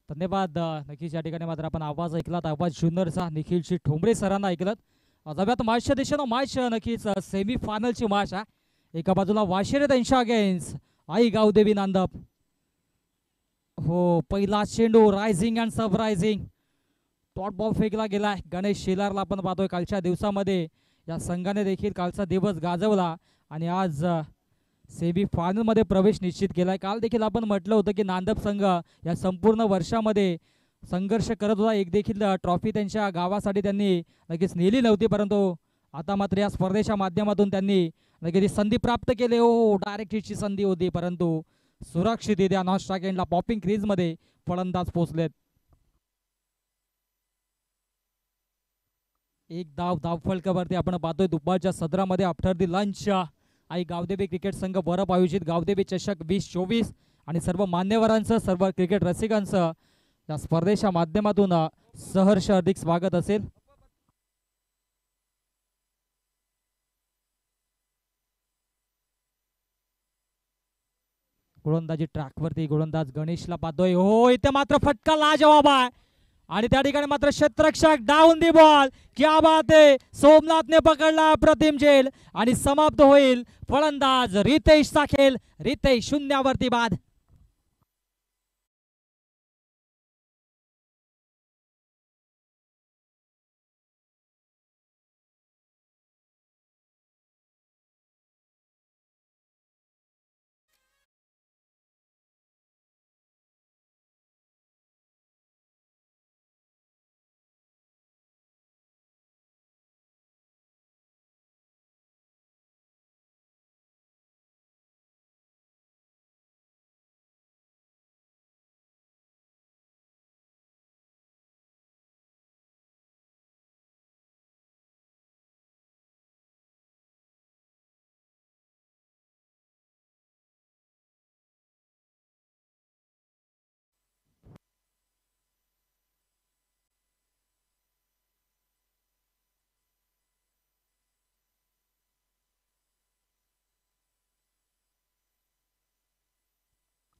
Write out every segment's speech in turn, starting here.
धन्यवाद नक्कीच या ठिकाणी मात्र आपण आवाज ऐकलात, आवाज जुन्नरचा निखिलजी ठोंबरे सरांना ऐकलात. जाऊयात मॅचच्या दिशेनं. मॅच नक्कीच सेमी फायनलची मॅच आहे. एका बाजूला वाशिरे त्यांच्या अगेन्स्ट आई गावदेवी नांदप. हो, पहिला चेंडू रायझिंग अँड सरप्रायझिंग टॉट बॉल फेकला गेलाय. गणेश शेलारला आपण पाहतोय कालच्या दिवसामध्ये या संघाने देखील कालचा दिवस गाजवला आणि आज सेमी फायनलमध्ये प्रवेश निश्चित केलाय. काल देखील आपण म्हटलं होतं की नांदप संघ या संपूर्ण वर्षामध्ये संघर्ष करत होता. एक देखील ट्रॉफी त्यांच्या गावासाठी त्यांनी नक्कीच नेली नव्हती, परंतु आता मात्र या स्पर्धेच्या माध्यमातून त्यांनी नक्कीच संधी प्राप्त केली. हो, डायरेक्ट हिटची संधी होती, परंतु सुरक्षितरित्या नॉन स्ट्राइक एंडला पॉपिंग क्रीजमध्ये फलंदाज पोहोचलेत. एक धावफलकावरती आपण पाहतोय दुपारच्या सदरामध्ये after the lunch Aai Gavdevi cricket संघ बरप आयोजित गावदेवी चषक 2024 आणि सर्व मान्यवरांचं, सर्व क्रिकेट रसिकांचं या स्पर्धेच्या माध्यमातून सहर्ष हार्दिक स्वागत असेल. गोलंदाजी ट्रॅकवरती गोलंदाज गणेशला पाहतोय. हो, इथे मात्र फटका लाजवाब आहे आणि त्या ठिकाणी मात्र क्षेत्ररक्षक डाऊन दी बॉल. क्या बात आहे, सोमनाथने पकडला प्रतिम झेल आणि समाप्त होईल फलंदाज रितेशचा खेळ. रितेश शून्यावरती बाद.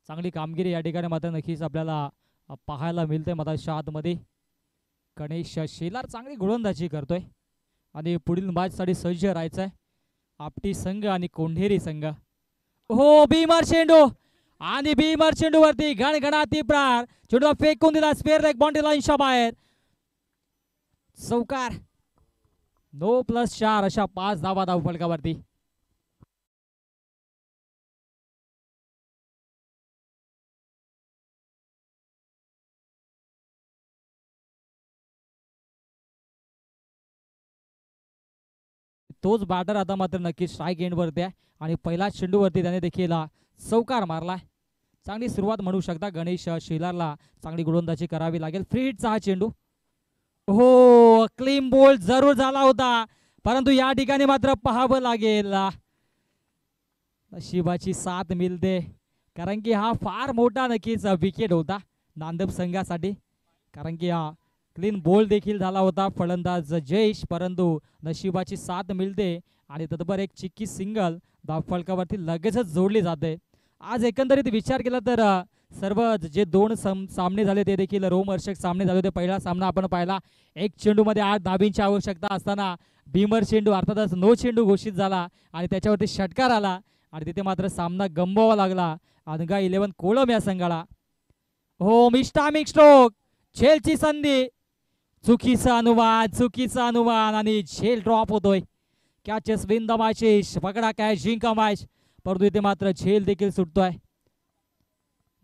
चांगली कामगिरी या ठिकाणी मात्र नक्कीच आपल्याला पाहायला मिळते. मधाच्या आतमध्ये गणेश शेलार चांगली गोलंदाजी करतोय आणि पुढील मॅचसाठी सज्ज राहायचं आहे आपटी संघ आणि कोंढेरी संघ. हो, भीमर चेंडू आणि भीमर चेंडू वरती गणगणाती प्रार. चेंडू फेकून दिला स्पेअर लेग बाउंड्री लाईनच्या बाहेर. चौकार. 9+4 अशा 5 धावा धावफलकावरती. तोच बॅटर आता मात्र नक्कीच स्ट्राईक एंडवरती आहे आणि पहिल्या चेंडूवरती त्याने देखील चौकार मारलाय. चांगली सुरुवात म्हणू शकता. गणेश शेलारला चांगली गोलंदाजी करावी लागेल. फ्री हिटचा हा चेंडू. हो, क्लीन बोल्ड जरूर झाला होता, परंतु या ठिकाणी मात्र पाहावं लागेल नशिबाची साथ मिळते, कारण की हा फार मोठा नक्कीच विकेट होता नांदप संघासाठी, कारण की हा क्लीन बोल्ड देखील झाला होता फलंदाज जयेश, परंतु नशिबाची साथ मिळते आणि तत्पर एक चिक्की सिंगल धावफलकावरती लगेचच जोडली जाते. आज एकंदरीत विचार केला तर सर्व जे दोन सामने झाले ते देखील रोमहर्षक सामने झाले होते. पहिला सामना आपण पाहिला, एक चेंडूमध्ये 8 धाबींची आवश्यकता असताना भीमर चेंडू अर्थातच नो चेंडू घोषित झाला आणि त्याच्यावरती षटकार आला आणि तिथे मात्र सामना गमवावा लागला अनगा 11 कोळम या संघाला. हो, मिस्टामिक स्ट्रोक, झेलची संधी, चुकीचा अनुमान आणि झेल ड्रॉप होतोय. कॅचेस विन द मॅचेस, पकडा कॅच जिंका मॅच, परंतु इथे मात्र झेल देखील सुटतोय.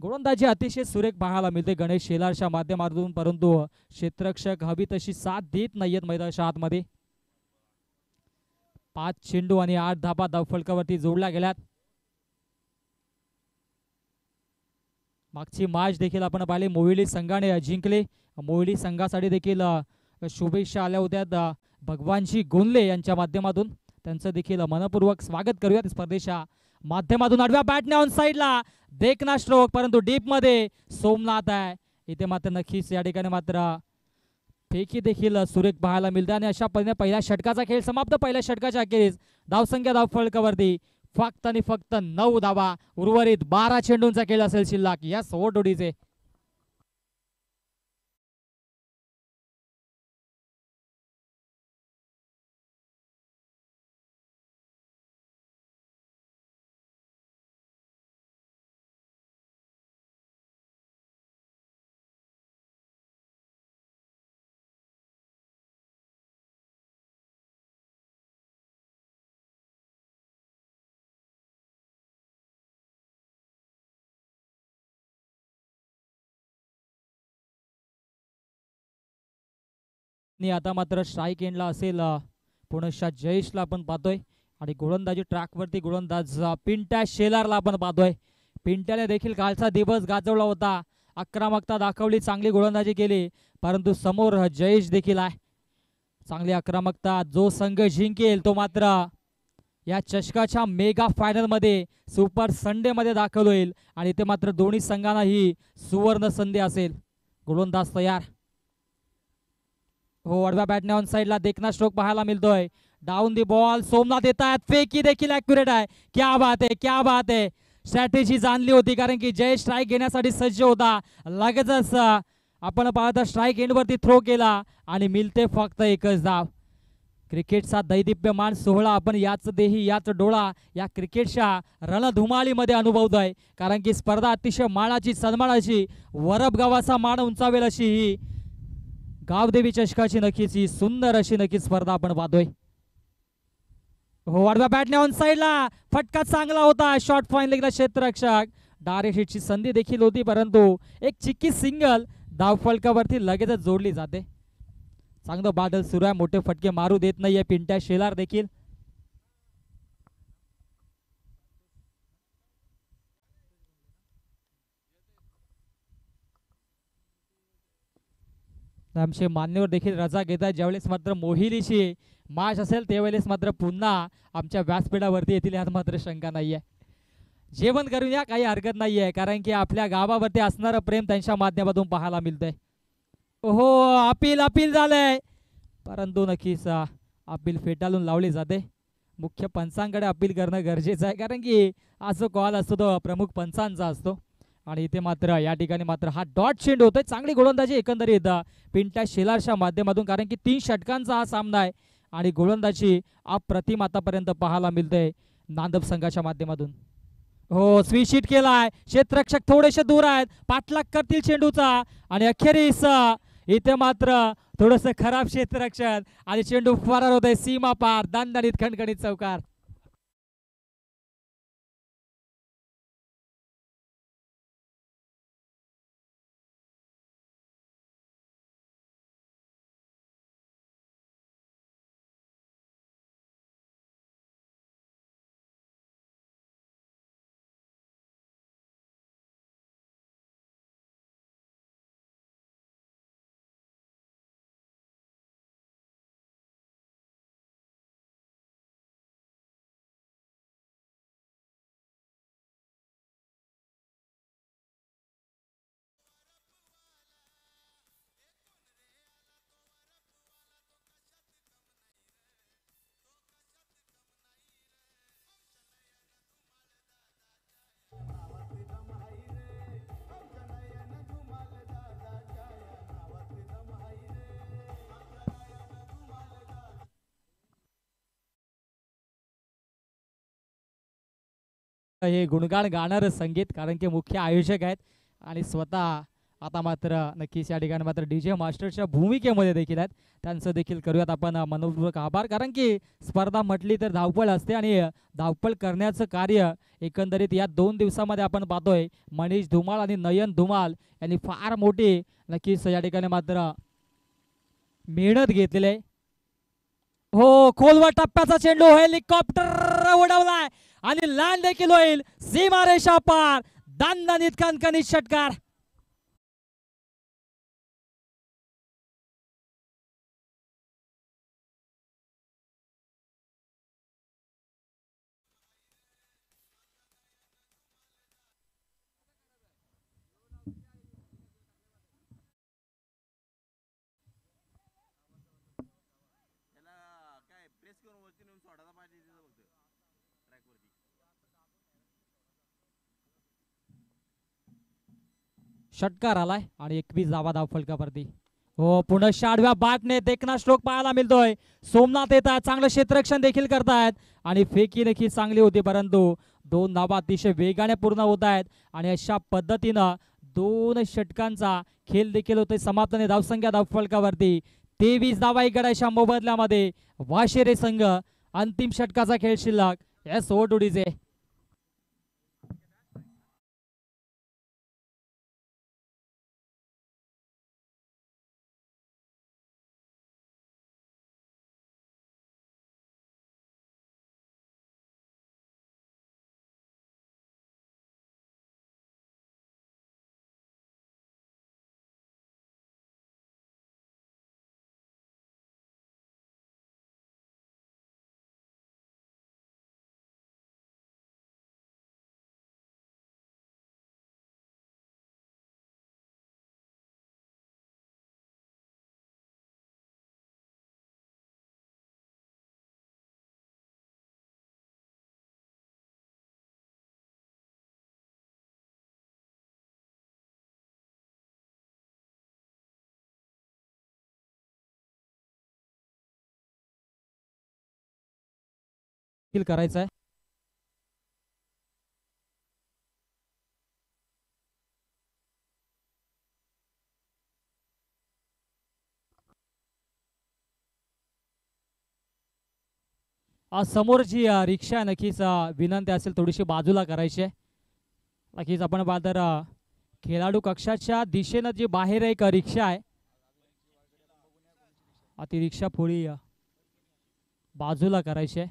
गोलंदाजी अतिशय सुरेख पाहायला मिळते गणेश शेलारच्या माध्यमातून, परंतु क्षेत्ररक्षक हवी तशी साथ देत नाहीयेत मैदानाच्या आतमध्ये. 5 चेंडू आणि 8 धाबा धावफलकावरती जोडल्या गेल्यात. मागची मॅच देखील आपण पाहिली, मोहिली संघाने जिंकले. मोहिली संघासाठी देखील शुभेच्छा आल्या होत्या भगवानजी गोंदले यांच्या माध्यमातून, त्यांचं देखील मनपूर्वक स्वागत करूयात स्पर्धेच्या माध्यमातून. आडव्या बॅटने ऑन साईडला देखना स्ट्रोक, परंतु डीप मध्ये सोमनाथ आहे. इथे मात्र नक्कीच या ठिकाणी मात्र फेकी देखील सुरेख पाहायला मिळते आणि अशा पद्धतीने पहिल्या षटकाचा खेळ समाप्त. पहिल्या षटकाच्या अखेरीस धावसंख्या धावफलकावरती फक्त आणि फक्त 9 धावा. उर्वरित 12 चेंडूंचा खेळ असेल शिल्लक या 100 जोडीचे. आणि आता मात्र स्ट्राईक एंडला असेल पुनश्चा जयेशला आपण पाहतोय आणि गोलंदाजी ट्रॅकवरती गोलंदाज पिंट्या शेलारला आपण पाहतोय. पिंट्याने देखील कालचा दिवस गाजवला होता, आक्रमकता दाखवली, चांगली गोलंदाजी केली, परंतु समोर जयेश देखील आहे. चांगली आक्रमकता, जो संघ जिंकेल तो मात्र या चषकाच्या मेगा फायनल मध्ये सुपर संडे मध्ये दाखल होईल आणि ते मात्र दोन्ही संघांना ही सुवर्ण संधी असेल. गोलंदाज तयार. हो, आडव्या बॅटने ऑन साइडला देखना स्ट्रोक पाहायला मिळतोय. डाऊन दी बॉल, सोमनाथ येत आहेत, फेकी देखील ॲक्युरेट आहे. क्या बात आहे, क्या बात आहे. स्ट्रॅटेजी जाणली होती कारण की जय स्ट्राईक घेण्यासाठी सज्ज होता. लगेचच आपण पाहता स्ट्राईक एंडवरती थ्रो केला आणि मिळते फक्त एकच धाव. क्रिकेटचा दैदिप्यमान सोहळा आपण याच देही याच डोळा या क्रिकेटच्या रणधुमाळीमध्ये अनुभवतोय कारण की स्पर्धा अतिशय मानाची सन्मानाची वरबगावाचा मान उंचावेल अशी ही गावदेवी चषकाची नक्कीच ही सुंदर अशी नक्कीच स्पर्धा आपण पाहतोय. हो, आडव्या बॅटने ऑन साइडला फटका चांगला होता. शॉर्ट फाईन लेगला क्षेत्ररक्षक डायरेक्ट हिटची संधी देखील होती, परंतु एक चिक्की सिंगल धावफलकावरती लगेचच जोडली जाते. चांगलं बादल सुरू आहे, मोठे फटके मारू देत नाहीये पिंट्या शेलार देखील. आमचे मान्यवर देखील रजा घेत आहेत. ज्यावेळेस मात्र मोहिलीची माश असेल त्यावेळेस मात्र पुन्हा आमच्या व्यासपीठावरती येतील यात मात्र शंका नाहीये. जेवण करूया, काही हरकत नाहीये कारण की आपल्या गावावरती असणारं प्रेम त्यांच्या माध्यमातून पाहायला मिळतंय. हो, अपील अपील झालंय, परंतु नक्कीच अपील फेटाळून लावली जाते. मुख्य पंचांकडे अपील करणं गरजेचं आहे कारण की हा जो कॉल असतो तो प्रमुख पंचांचा असतो आणि इथे मात्र या ठिकाणी मात्र हा डॉट चेंड होतोय. चांगली गोलंदाजी एकंदरीत पिंट्या शेलारच्या माध्यमातून कारण की 3 षटकांचा हा सामना आहे आणि गोलंदाजी अप्रतिम आतापर्यंत पाहायला मिळतंय नांदब संघाच्या माध्यमातून. हो, स्वीशीट केलाय, क्षेत्ररक्षक थोडेसे दूर आहेत, पाठलाग करतील चेंडूचा आणि अखेरीस इथे मात्र थोडस खराब क्षेत्ररक्षण आणि चेंडू फरार होत आहे सीमा पार. दणदणीत खणखणीत चौकार. हे गुणगान गाणारं संगीत कारण की मुख्य आयोजक आहेत आणि स्वतः आता मात्र नक्कीच या ठिकाणी मात्र डीजे मास्टरच्या भूमिकेमध्ये देखील आहेत. त्यांचं देखील करूयात आपण मनपूर्वक आभार कारण की स्पर्धा म्हटली तर धावपळ असते आणि धावपळ करण्याचं कार्य एकंदरीत या 2 दिवसामध्ये आपण पाहतोय. मनीष धुमाळ आणि नयन धुमाळ यांनी फार मोठी नक्कीच या ठिकाणी मात्र मेहनत घेतलेली आहे. हो, खोलवर टप्प्याचा चेंडू हेलिकॉप्टर उडवलाय आणि लँड देखील होईल सीमारेषा पार. दणदणीत खणखणीत षटकार. षटकार आलाय आणि 21 धावा धावफलकावरती. हो, पुनश्च आडव्या बॅटने देखना स्ट्रोक पाहायला मिळतोय. सोमनाथ येतात, चांगलं क्षेत्ररक्षण देखील करतायत आणि फेकी देखील चांगली होती, परंतु 2 धावा अतिशय वेगाने पूर्ण होत आहेत आणि अशा पद्धतीनं 2 षटकांचा खेळ देखील होतोय समाप्त. धावसंख्या धावफलकावरती 23 धावा गडाच्या मोबदल्यामध्ये वाशेरे संघ. अंतिम षटकाचा खेळ शिल्लक. S O to DJ. करायचं आहे. समोर जी रिक्षा आहे नक्कीच विनंती असेल थोडीशी बाजूला करायची आहे. नक्कीच आपण बादर खेळाडू कक्षाच्या दिशेनं जी बाहेर एक रिक्षा आहे ती रिक्षा थोडी बाजूला करायची आहे.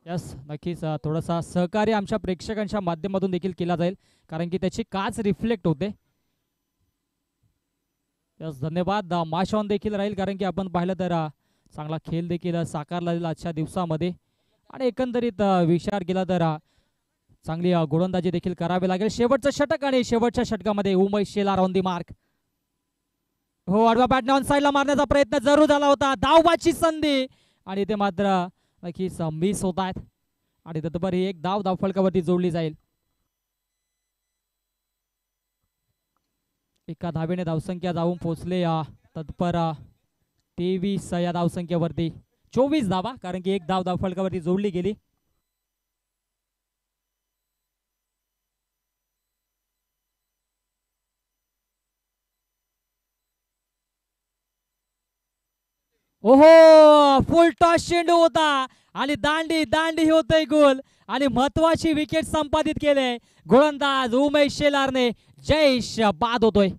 यस नक्कीच थोडासा सहकार्य आमच्या प्रेक्षकांच्या माध्यमातून देखील केला जाईल कारण की त्याची काच रिफ्लेक्ट होते. यस धन्यवाद. मॅच ऑन देखील राहील कारण की आपण पाहिलं तर चांगला खेळ देखील साकारला जाईल आजच्या दिवसामध्ये आणि एकंदरीत विचार केला तर चांगली गोलंदाजी देखील करावी लागेल. शेवटचं षटक आणि शेवटच्या षटकामध्ये Umesh Shelar on the mark. हो आडवा बॅटने ऑन साईडला मारण्याचा प्रयत्न जरूर झाला होता. धावबाची संधी आणि ते मात्र नक्कीच मिस होत आहेत आणि तत्परी एक धाव फलकावरती जोडली जाईल. एका धावेने धावसंख्या जाऊन पोहोचले तत्पर 23 या धावसंख्येवरती 24 धावा कारण की एक धाव फलकावरती जोडली गेली. ओहो फुल टॉस चेंडू होता आणि दांडी दांडी होतोय गोल आणि महत्वाची विकेट संपादित केले गोलंदाज उमेश शेलारने. जयेश बाद होतोय.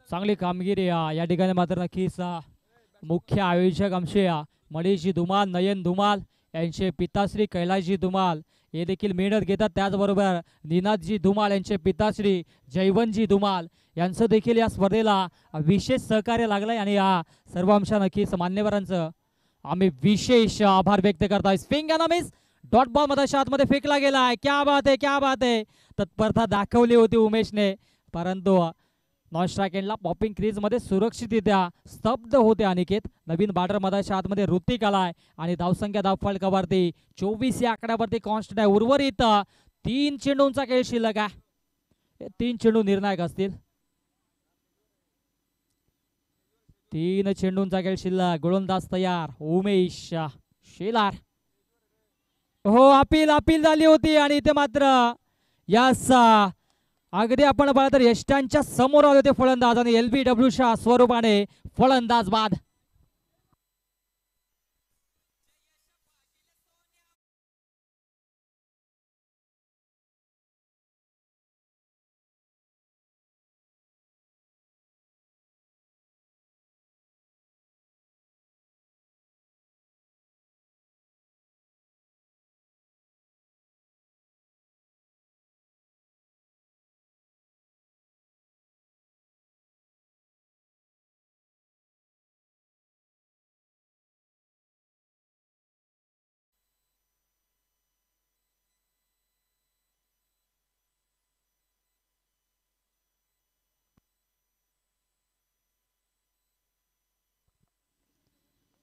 चांगली कामगिरी या ठिकाणी मात्र नक्कीच मुख्य आयोजक आमचे मनीषजी धुमाल नयन धुमाल यांचे पिताश्री कैलासजी धुमाल हे देखील मेहनत घेतात. त्याचबरोबर निनादजी धुमाल यांचे पिताश्री जयवंतजी धुमाल यांचं देखील या स्पर्धेला विशेष सहकार्य लागलंय आणि या सर्व आमच्या नक्कीच मान्यवरांचं आम्ही विशेष आभार व्यक्त करतोय. स्विंग मिस डॉट बॉल मध्ये आतमध्ये फेकला गेलाय. क्या बात आहे क्या बात आहे. तत्परता दाखवली होती उमेशने परंतु नॉन स्ट्राईक एंडला पॉपिंग क्रीज मध्ये सुरक्षितरित्या स्तब्ध होते अनिकेत. नवीन बॅटर मधाच्या आतमध्ये ऋतिक आलाय आणि धावसंख्या फलकावरती 24 या आकड्यावरती कॉन्स्टंट आहे. उर्वरित 3 चेंडूंचा खेळ शिल्लक आहे. 3 चेंडू निर्णायक असतील. 3 चेंडूंचा खेळ शिल्लक. गोलंदाज तयार उमेश शेलार. हो अपील झाली होती आणि इथे मात्र यस अगदी आपण पाहिलं तर यष्टांच्या समोर आले होते फलंदाज आणि LBWच्या स्वरूपाने फलंदाज बाद.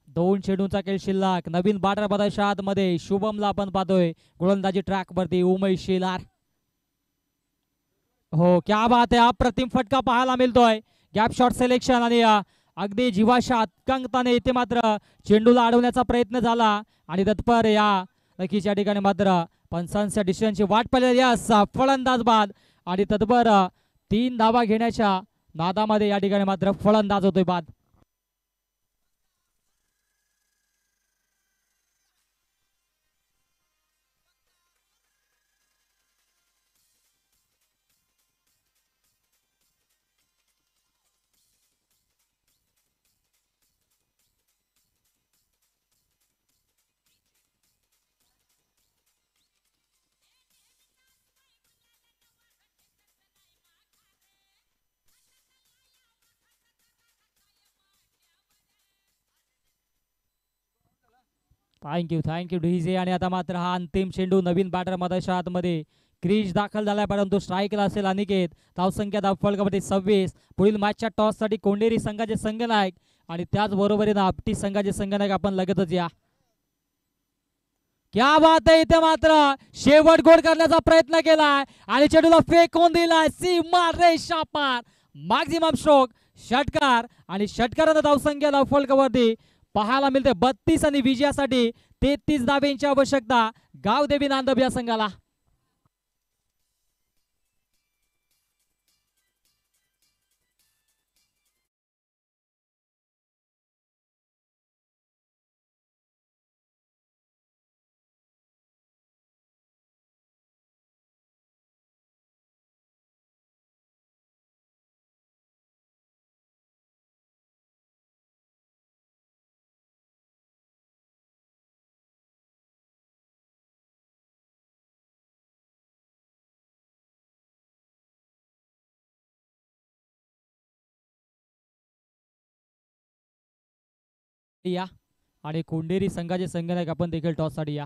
दोन चेंडूंचा खेळ शिल्लक. नवीन बॅटर बदाच्या आतमध्ये शुभमला आपण पाहतोय गोलंदाजी ट्रॅक वरती उमेश शेलार. हो क्या बात आहे. अप्रतिम फटका पाहायला मिळतोय. गॅप शॉट सिलेक्शन आणि अगदी जीवाच्या आतंकाने इथे मात्र चेंडूला अडवण्याचा प्रयत्न झाला आणि तत्पर या नक्कीच या ठिकाणी मात्र पंचांच्या डिसिजनची वाट पाहिली. यस फलंदाज बाद आणि तत्पर 3 धावा घेण्याच्या नादामध्ये या ठिकाणी मात्र फलंदाज होतोय बाद. Thank you DJ. आणि आता मात्र हा अंतिम चेंडू नवीन बॅटर मधाच्या आतमध्ये क्रीज दाखल झालाय, परंतु स्ट्राईकला असेल अनिकेत. धावसंख्या धावफलकामध्ये 26. पुढील मॅचच्या टॉससाठी कोंडेरी संघाचे संघनायक आणि त्याचबरोबरीनं आपटी संघाचे संघनायक आपण लगेचच या. क्या बात आहे, इथे मात्र शेवट गोड करण्याचा प्रयत्न केलाय आणि चेंडूला फेकून दिलाय सीमा रेषा पार. मॅक्झिमम स्ट्रोक षटकार आणि षटकारानं धावसंख्या धावफलकावरती पाहायला मिळते 32 आणि विजयासाठी 33 धाब्यांची आवश्यकता गावदेवी नांदब या संघाला. या आणि कोंडेरी संघाचे संघनायक आपण देखील टॉससाठी या.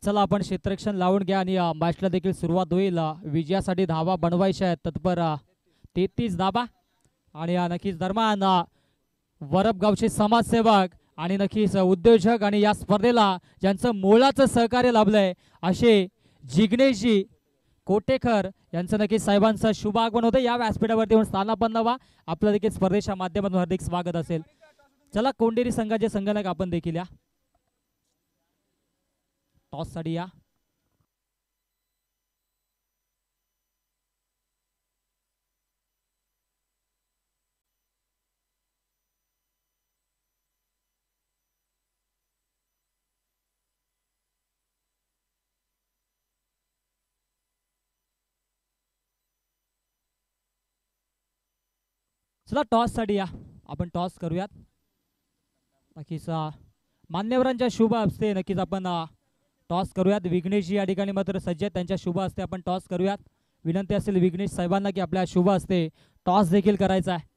चला आपण क्षेत्ररक्षण लावून घ्या आणि मॅचला देखील सुरुवात होईल. विजयासाठी धावा बनवायच्या आहेत तत्पर 33 धाबा. आणि नक्कीच दरम्यान वरपगावचे समाजसेवक आणि नक्कीच उद्योजक आणि या स्पर्धेला ज्यांचं मोलाचं सहकार्य लाभलंय असे जिग्नेशजी कोटेकर यांचं नक्कीच साहेबांचं शुभ आगमन होतं. या व्यासपीठावरती येऊन स्थानापन्न व्हा. आपलं देखील स्पर्धेच्या माध्यमातून हार्दिक स्वागत असेल. चला कोंडेरी संघाचे संघनायक आपण देखील या. टॉस साठी या. चला टॉस साठी या. आपण टॉस करूयात. नक्कीच मान्यवरांच्या शुभ हस्ते नक्कीच आपण टॉस करूयात. विघ्नेश या ठिकाणी मात्र सज्ज आहेत, त्यांच्या शुभ हस्ते आपण टॉस करूयात. विनंती असेल विघ्नेश साहेबांना की आपल्या शुभ हस्ते टॉस देखील करायचा आहे.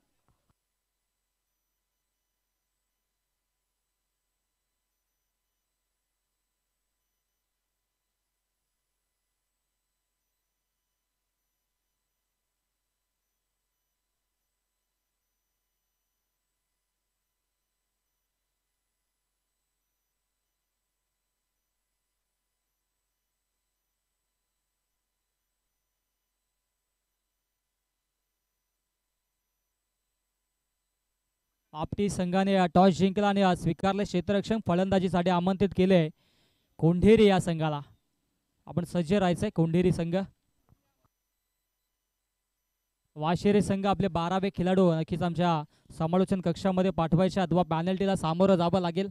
आपटी संघाने टॉस जिंकला आणि स्वीकारले क्षेत्ररक्षण फलंदाजीसाठी आमंत्रित केले कोंढेरी या संघाला. आपण सज्ज राहायचंय. कोंढेरी संघ वाशेरे संघ आपले 12वे खेळाडू नक्कीच आमच्या समालोचन कक्षामध्ये पाठवायचे अथवा पॅनल्टीला सामोरं जावं लागेल.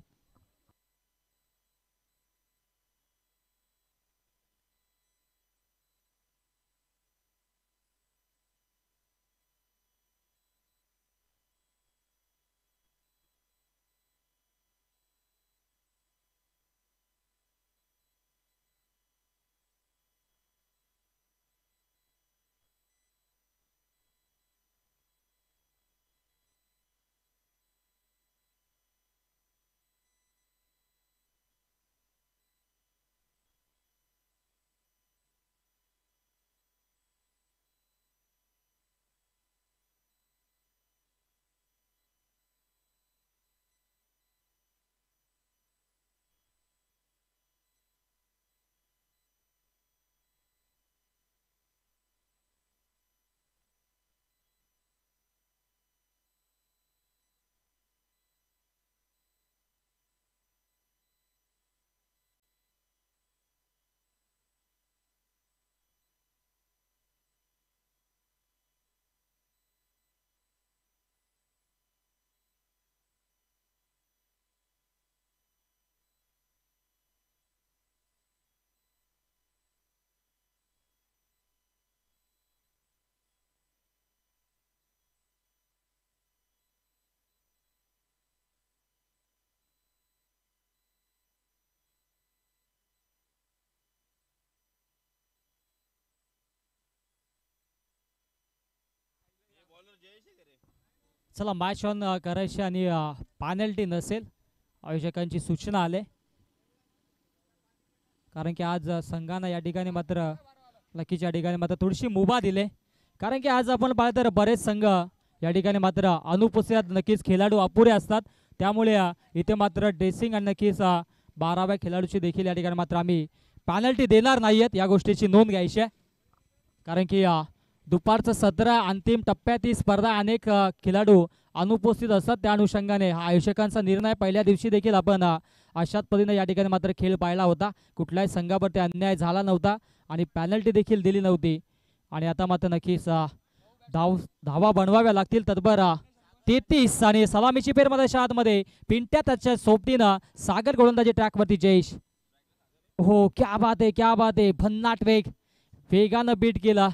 चला मॅच ऑन करायची आणि पॅनल्टी नसेल आयोजकांची सूचना आले, कारण की आज संघानं या ठिकाणी मात्र लकीच्या ठिकाणी मात्र थोडीशी मुभा दिले, कारण की आज आपण पाहिलं तर बरेच संघ या ठिकाणी मात्र अनुपस्थित नक्कीच खेळाडू अपुरे असतात, त्यामुळे इथे मात्र ड्रेसिंग आणि नक्कीच 12व्या खेळाडूची देखील या ठिकाणी मात्र आम्ही पॅनल्टी देणार नाहीयेत, या गोष्टीची नोंद घ्यायची आहे. कारण की दुपारचं सत्र अंतिम टप्प्यात ही स्पर्धा अनेक खेळाडू अनुपस्थित असतात, त्या अनुषंगाने हा आयोजकांचा निर्णय पहिल्या दिवशी देखील आपण अशाच पद्धतीने या ठिकाणी मात्र खेळ पाहिला होता, कुठल्याही संघावरती अन्याय झाला नव्हता आणि पॅनल्टी देखील दिली नव्हती. आणि आता मात्र नक्कीच धावा बनवाव्या लागतील. तत्पर 33 आणि सलामीची फेरमध्ये आतमध्ये पिंट्या त्याच्या सोबतीनं सागर गोलंदाजी ट्रॅकवरती जयेश. हो, क्या बात आहे, क्या बात आहे, भन्नाट वेगानं बीट केला.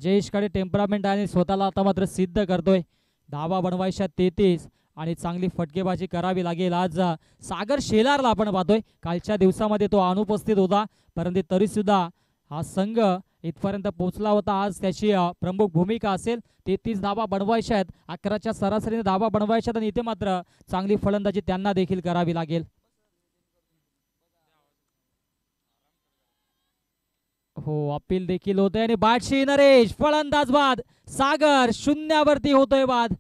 जयेशकडे टेम्परामेंट आहे आणि स्वतःला आता मात्र सिद्ध करतोय. धावा बनवायच्या 33 आणि चांगली फटकेबाजी करावी लागेल. आज सागर शेलारला आपण पाहतोय, कालच्या दिवसामध्ये तो अनुपस्थित होता, परंतु तरी सुद्धा हा संघ इथपर्यंत पोहोचला होता. आज त्याची प्रमुख भूमिका असेल. 33 धावा बनवायच्या आहेत, 11च्या सरासरीने धावा बनवायच्या आहेत आणि इथे मात्र चांगली फलंदाजी त्यांना देखील करावी लागेल. हो, अपील देखील होते आणि बाटशी नरेश फलंदाज बाद. सागर शून्यावरती होतोय बाद.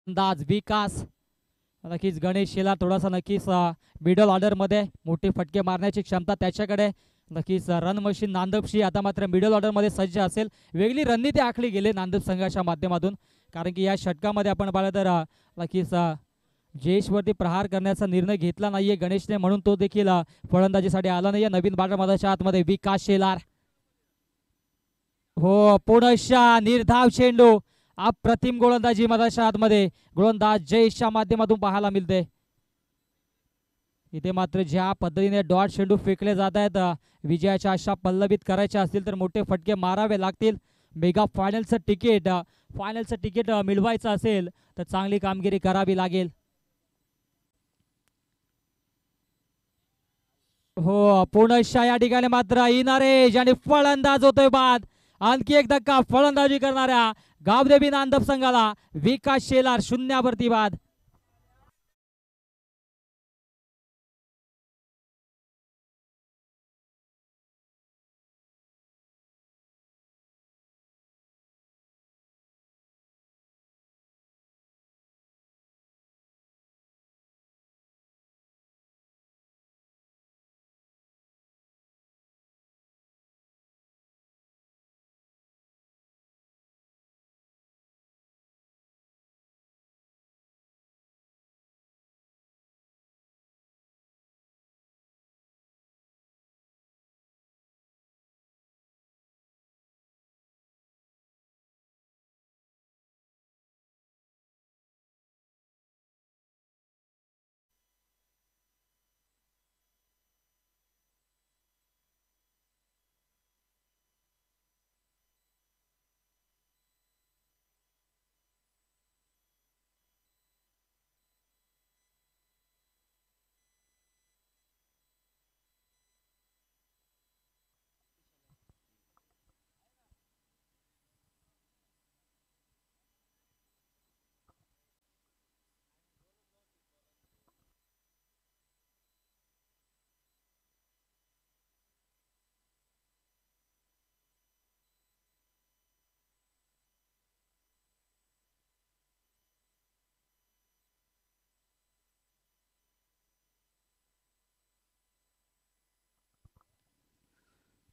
अंदाज विकास नक्कीच गणेश शेलार थोडासा नक्कीच मिडल ऑर्डर मध्ये मोठे फटके मारण्याची क्षमता त्याच्याकडे. नक्कीच रन मशीन नांदपशी आता मात्र मिडल ऑर्डर मध्ये सज्ज असेल. वेगळी रणनीती आखली गेली नांदप संघाच्या माध्यमातून, कारण की या षटकामध्ये आपण पाहिलं तर नक्कीच जयेशवरती प्रहार करण्याचा निर्णय घेतला नाहीये गणेशने, म्हणून तो देखील फलंदाजीसाठी आला नाहीये. नवीन बाटर मधाच्या आतमध्ये विकास शेलार. हो, पुनश्चा निर्धाव चेंडू, अप्रतिम गोलंदाजी मधाच्या आतमध्ये गोलंदाज जयेशच्या माध्यमातून पाहायला मिळते. इथे मात्र ज्या पद्धतीने डॉट चेंडू फेकले जात आहेत, विजयाच्या आशा पल्लवित करायच्या असतील तर मोठे फटके मारावे लागतील. मेगा फायनलचं तिकीट मिळवायचं असेल तर चांगली कामगिरी करावी लागेल. हो, पुनश्चा या ठिकाणी मात्र इनारेज आणि फलंदाज होतोय बाद. आणखी एक धक्का फलंदाजी करणाऱ्या गावदेवी नांदप संघाला. विकास शेलार शून्यावरती बाद.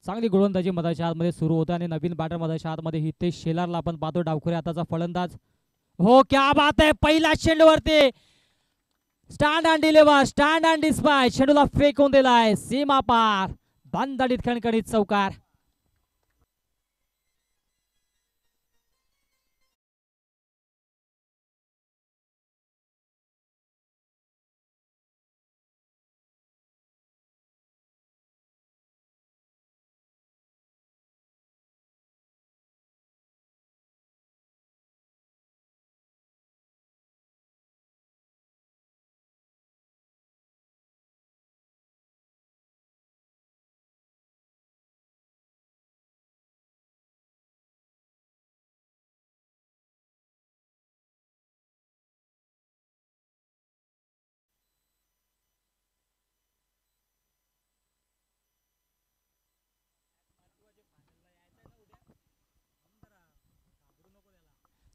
चांगली गोलंदाजी मधाच्या आतमध्ये सुरू होते आणि नवीन बॅटर मधाच्या आतमध्ये हितेश शेलारला आपण पाहतो डावखुरी हाताचा फलंदाज. हो क्या बात आहे, पहिला चेंडूवरती stand and deliver, stand and dispatch, चेंडूला फेकून दिलाय सीमा पार, दणदणीत खणखणीत चौकार.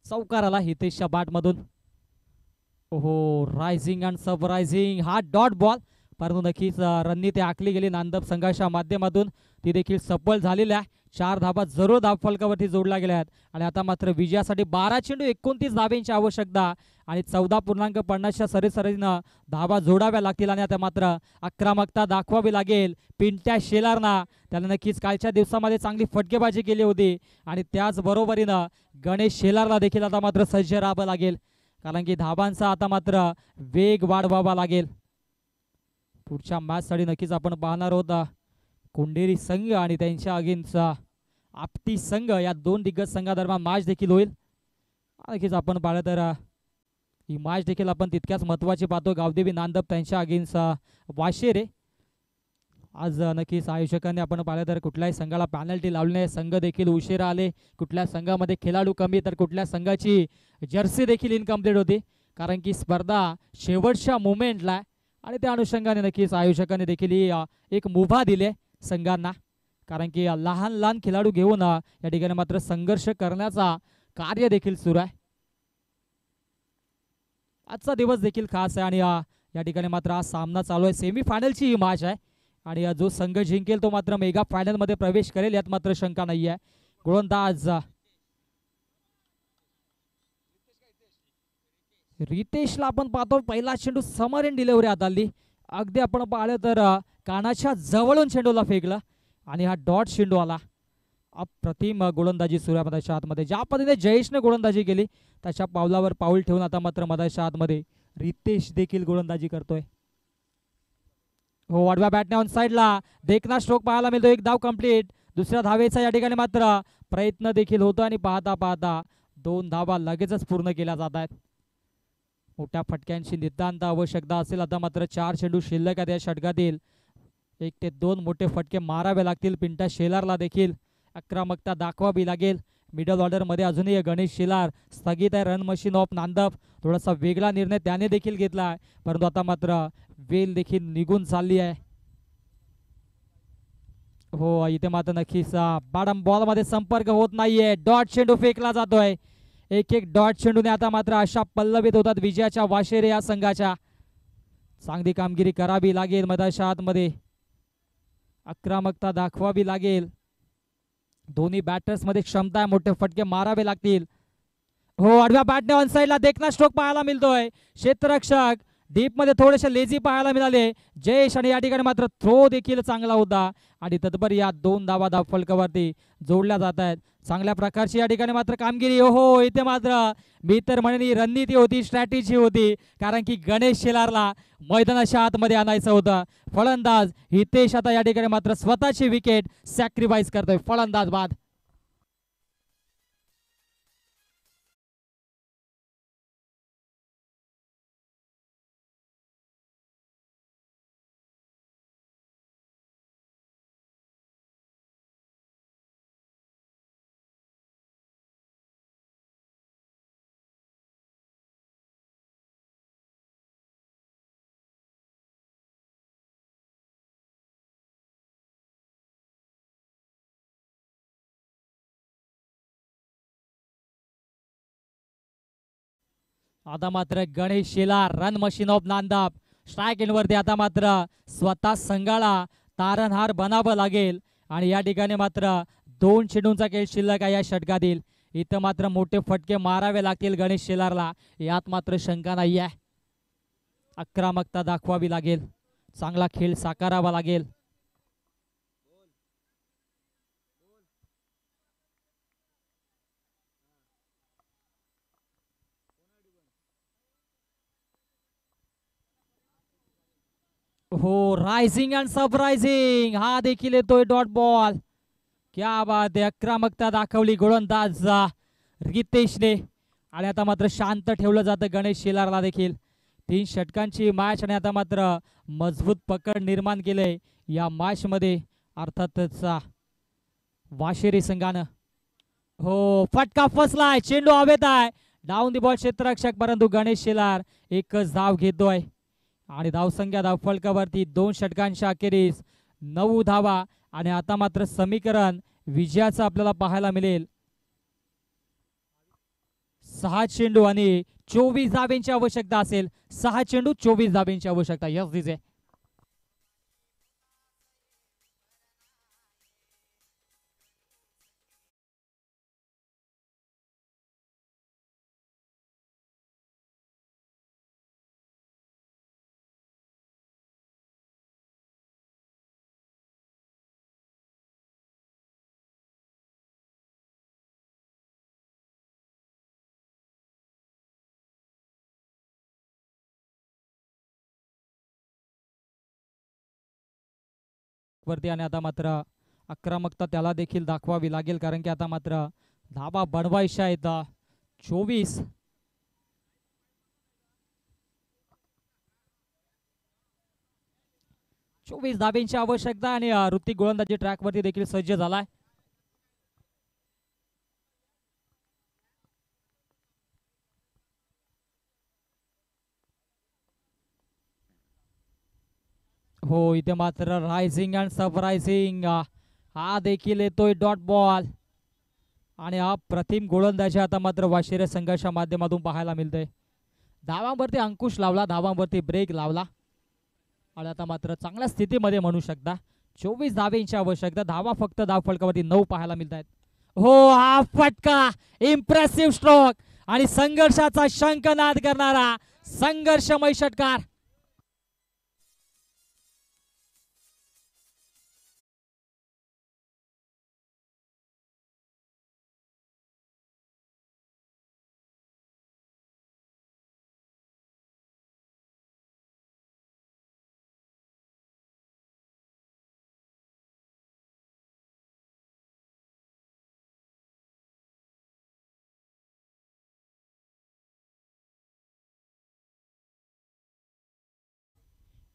चौकार आला हितेशच्या बॅट मधून. ओहो, रायझिंग अँड सरप्रायझिंग हा डॉट बॉल, परंतु नक्कीच रणनीती आखली गेली नांदप संघाच्या माध्यमातून, ती देखील सफल झालेली आहे. 4 धाबा जरूर धाव फलकावरती जोडल्या गेल्या आहेत आणि आता मात्र विजयासाठी 12 चेंडू 29 धाब्यांची आवश्यकता आणि 14.50च्या सरीसरीनं धाबा जोडाव्या लागतील आणि आता मात्र आक्रमकता दाखवावी लागेल पिंट्या शेलारना. त्याने नक्कीच कालच्या दिवसामध्ये चांगली फटकेबाजी केली होती आणि त्याचबरोबरीनं गणेश शेलारला देखील आता मात्र सज्ज राहावं लागेल, कारण की धाबांचा आता मात्र वेग वाढवावा लागेल. पुढच्या मॅचसाठी नक्कीच आपण पाहणार आहोत कुंडेरी संघ आणि त्यांच्या अगेन्स्ट आपटी संघ, या 2 दिग्गज संघादरम्यान मॅच देखील होईल. नक्कीच आपण पाहिलं तर ही मॅच देखील आपण तितक्याच महत्त्वाची पाहतो. गावदेवी नांदप त्यांच्या अगेन्स्ट वाशेरे. आज नक्कीच आयोजकांनी आपण पाहिलं तर कुठल्याही संघाला पॅनल्टी लावली नाही, संघ देखील उशिरा आले, कुठल्या संघामध्ये खेळाडू कमी तर कुठल्या संघाची जर्सी देखील इनकम्प्लीट होती, कारण की स्पर्धा शेवटच्या मुमेंटला आणि त्या अनुषंगाने नक्कीच आयोजकांनी देखील एक मुभा दिले संघांना, कारण की लहान लहान खेळाडू घेऊन या ठिकाणी मात्र संघर्ष करण्याचा कार्य देखील सुरू आहे. आजचा दिवस देखील खास आहे आणि या ठिकाणी मात्र हा सामना चालू आहे. सेमीफायनलची ही मॅच आहे आणि जो संघ जिंकेल तो मात्र मेगा फायनल मध्ये प्रवेश करेल, यात मात्र शंका नाही आहे. गोलंदाज रितेशला आपण पाहतो, पहिला चेंडू समर इन डिलिव्हरी हाताळली, अगदी आपण पाहिलं तर कानाच्या जवळून चेंडूला फेकला आणि हा डॉट चेंडू आला. अप्रतिम गोलंदाजी सूर्या मधाच्या आतमध्ये, ज्या पद्धतीने जयेशने गोलंदाजी केली त्याच्या पावलावर पाऊल ठेवून आता मात्र मधाच्या आतमध्ये रितेश देखील गोलंदाजी करतोय. हो, आडव्या बॅटने ऑन साईडला देखना स्ट्रोक पाहायला मिळतो, एक धाव कंप्लीट. दुसऱ्या धावेचा या ठिकाणी मात्र प्रयत्न देखील होतो आणि पाहता पाहता 2 धावा लगेचच पूर्ण केल्या जात आहेत. मोठ्या फटक्यांची नितांत आवश्यकता असेल. आता मात्र 4 चेंडू शिल्लक आहेत या षटकातील, 1 ते 2 मोठे फटके मारावे लागतील. पिंट्या शेलारला देखील आक्रमकता दाखवावी लागेल. मिडल ऑर्डर मध्ये अजूनही गणेश शेलार स्थगित आहे. रन मशीन ऑफ नांदप, थोडासा वेगळा निर्णय त्याने देखील घेतला आहे, परंतु आता मात्र वेल देखील निघून चालली आहे. हो, इथे मात्र नक्कीच बॉटम बॉल मध्ये संपर्क होत नाहीये, डॉट चेंडू फेकला जातोय. एक डॉट चेंडूने आता मात्र आशा पल्लवित होतात विजयाच्या वाशेरे या संघाच्या. चांगली कामगिरी करावी लागेल, मधाच्या आतमध्ये आक्रमकता दाखवावी लागेल. दोन्ही बॅटर्स मध्ये क्षमता आहे, मोठे फटके मारावे लागतील. हो, आडव्या बॅटने ऑन साईडला देखना स्ट्रोक पाहायला मिळतोय. क्षेत्ररक्षक डीप मध्ये थोडेसे लेझी पाहायला मिळाले जयेश, आणि या ठिकाणी मात्र थ्रो देखील चांगला होता आणि तत्पर या 2 धावा धाव फलकावरती जोडल्या जात आहेत. चांगल्या प्रकारची या ठिकाणी मात्र कामगिरी. हो, इथे मात्र मी तर म्हणेन रणनीती होती, स्ट्रॅटेजी होती, कारण की गणेश शेलारला मैदानाच्या आतमध्ये आणायचं होतं. फलंदाज हितेश आता या ठिकाणी मात्र स्वतःची विकेट सॅक्रिफाईस करतोय. फलंदाज बाद. आता मात्र Ganesh Shelar, run machine of Nandap, strike end वरती आता मात्र स्वतः संघाला तारणहार बनावं लागेल आणि या ठिकाणी मात्र 2 चेंडूंचा खेळ शिल्लक आहे या षटकातील. इथं मात्र मोठे फटके मारावे लागतील गणेश शेलारला, यात मात्र शंका नाही आहे. आक्रमकता दाखवावी लागेल, चांगला खेळ साकारावा लागेल. हो, रायझिंग अँड सरप्रायझिंग, हा देखील येतोय डॉट बॉल. क्या बात आहे, आक्रमकता दाखवली गोलंदाज रितेशने. आणि आता मात्र शांत ठेवलं जातं गणेश शेलारला देखील. 3 षटकांची मॅच आणि आता मात्र मजबूत पकड निर्माण केलंय या मॅच मध्ये अर्थातच वाशेरी संघानं. हो, फटका फसलाय, चेंडू हवेत आहे, डाऊन दी बॉल क्षेत्ररक्षक, परंतु गणेश शेलार एकच धाव घेतोय. आणि धावसंख्या धावफलकावरती 2 षटकांच्या अखेरीस 9 धावा. आणि आता मात्र समीकरण विजयाचं आपल्याला पाहायला मिळेल. 6 चेंडू आणि 24 धाब्यांची आवश्यकता असेल. 6 चेंडू 24 धाब्यांची आवश्यकता. यस दिजे. वरती आणि आता मात्र आक्रमकता त्याला देखील दाखवावी लागेल, कारण की आता मात्र धाबा बनवायच्या आहेत 24. 24 धाब्यांची आवश्यकता. आणि ऋतिक गोलंदाजी ट्रॅक वरती देखील सज्ज झालाय. हो, इथे मात्र रायझिंग अँड सरप्रायझिंग, हा देखील येतोय डॉट बॉल. आणि हा प्रतिम गोलंदाजी आता मात्र वाशिरे संघाच्या माध्यमातून पाहायला मिळतोय. धावांवरती अंकुश लावला, धावांवरती ब्रेक लावला. आणि आता मात्र चांगल्या स्थितीमध्ये म्हणू शकता. 24 धाब्यांची आवश्यकता, धावा फक्त धाव फलकावरती 9 पाहायला मिळत आहेत. हो, हा फटका, इम्प्रेसिव्ह स्ट्रोक आणि संघर्षाचा शंखनाद करणारा संघर्षमय षटकार.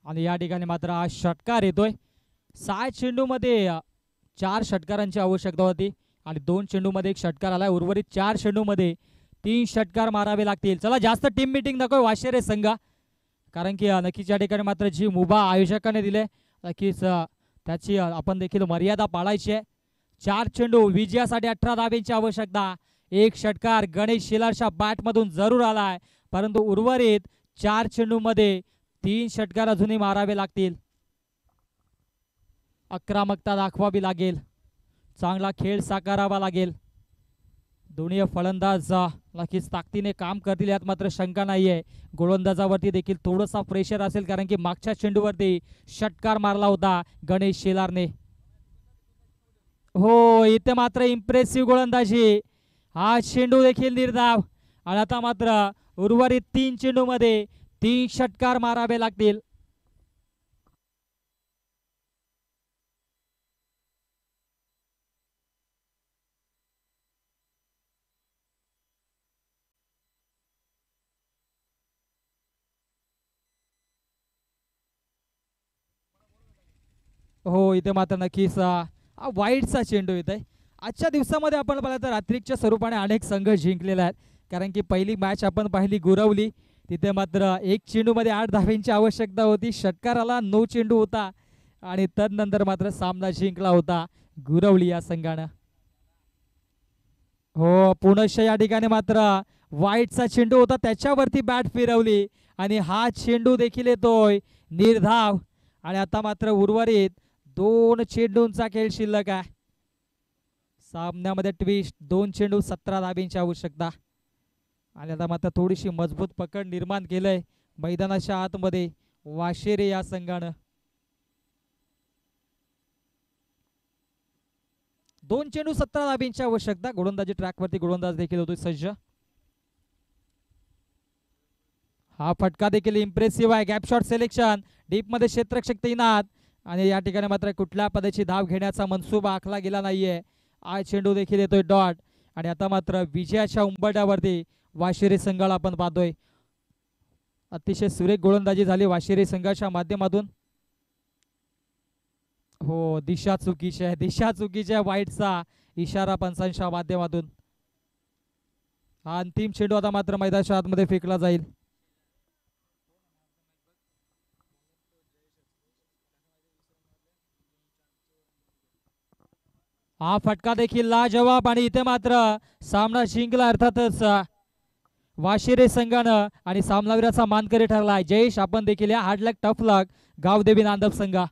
आणि या ठिकाणी मात्र हा षटकार येतोय. 6 चेंडूमध्ये 4 षटकारांची आवश्यकता होती आणि 2 चेंडूमध्ये 1 षटकार आलाय. उर्वरित 4 चेंडूमध्ये 3 षटकार मारावे लागतील. चला, जास्त टीम मीटिंग नकोय वाशेरे संघ, कारण की नक्कीच या ठिकाणी मात्र जी मुभा आयोजकाने दिले, नक्कीच त्याची आपण देखील मर्यादा पाळायची आहे. 4 चेंडू विजयासाठी 18 धाब्यांची आवश्यकता. 1 षटकार गणेश शेलारच्या बॅटमधून जरूर आलाय, परंतु उर्वरित 4 चेंडूमध्ये 3 षटकार अजूनही मारावे लागतील. आक्रमकता दाखवावी लागेल, चांगला खेळ साकारावा लागेल. दोन्ही फलंदाज नक्कीच ताकदीने काम करतील, यात मात्र शंका नाहीये. गोलंदाजावरती देखील थोडासा प्रेशर असेल, कारण की मागच्या चेंडूवरती षटकार मारला होता गणेश शेलारने. हो, इथे मात्र इम्प्रेसिव्ह गोलंदाजी, हा चेंडू देखील निर्धाव. आणि आता मात्र उर्वरित 3 चेंडूमध्ये 3 षटकार मारावे लागतील. हो, इथे मात्र नक्कीच वाईटचा चेंडू येत आहे. आजच्या दिवसामध्ये आपण पाहिलं तर रात्रीच्या स्वरूपाने अनेक संघ जिंकलेले आहेत, कारण की पहिली मॅच आपण पाहिली गुरवली, तिथे मात्र 1 चेंडूमध्ये 8 धाब्यांची आवश्यकता होती. षटकाराला 9 चेंडू होता आणि तदनंतर मात्र सामना जिंकला होता गुरवली या संघानं. हो, पुनश्च या ठिकाणी मात्र वाईटचा चेंडू होता, त्याच्यावरती बॅट फिरवली आणि हा चेंडू देखील येतोय निर्धाव. आणि आता मात्र उर्वरित 2 चेंडूंचा खेळ शिल्लक आहे. सामन्यामध्ये ट्विस्ट. 2 चेंडू 17 धाबींची आवश्यकता. आणि आता मात्र थोडीशी मजबूत पकड निर्माण केलंय मैदानाच्या आतमध्ये वाशेरे या संघानं. 2 चेंडू 17 धाबींची आवश्यकता. गोलंदाजी ट्रॅकवरती गोलंदाज देखील होतोय सज्ज. हा फटका देखील इम्प्रेसिव्ह आहे. Gap shot selection. डीप मध्ये क्षेत्ररक्षक तैनात आणि या ठिकाणी मात्र कुठल्या पदाची धाव घेण्याचा मनसुबा आखला गेला नाहीये. चेंडू देखील येतोय डॉट. आणि आता मात्र विजयाच्या उंबरठ्यावरती वाशिरे संघाला आपण पाहतोय. अतिशय सुरेख गोलंदाजी झाली वाशिरे संघाच्या माध्यमातून. हो, दिशा चुकीची आहे. दिशा चुकीच्या वाईटचा इशारा पंचांच्या माध्यमातून. हा अंतिम चेंडू आता मात्र मैदानाच्या आतमध्ये फेकला जाईल. हा फटका देखील लाजवाब आणि इथे मात्र सामना जिंकला अर्थातच वाशिरे संघानं आणि सामनावीराचा मानकरी ठरला जयेश. आपण देखील या हार्ड लक टफ लक गावदेवी नांदप संघा.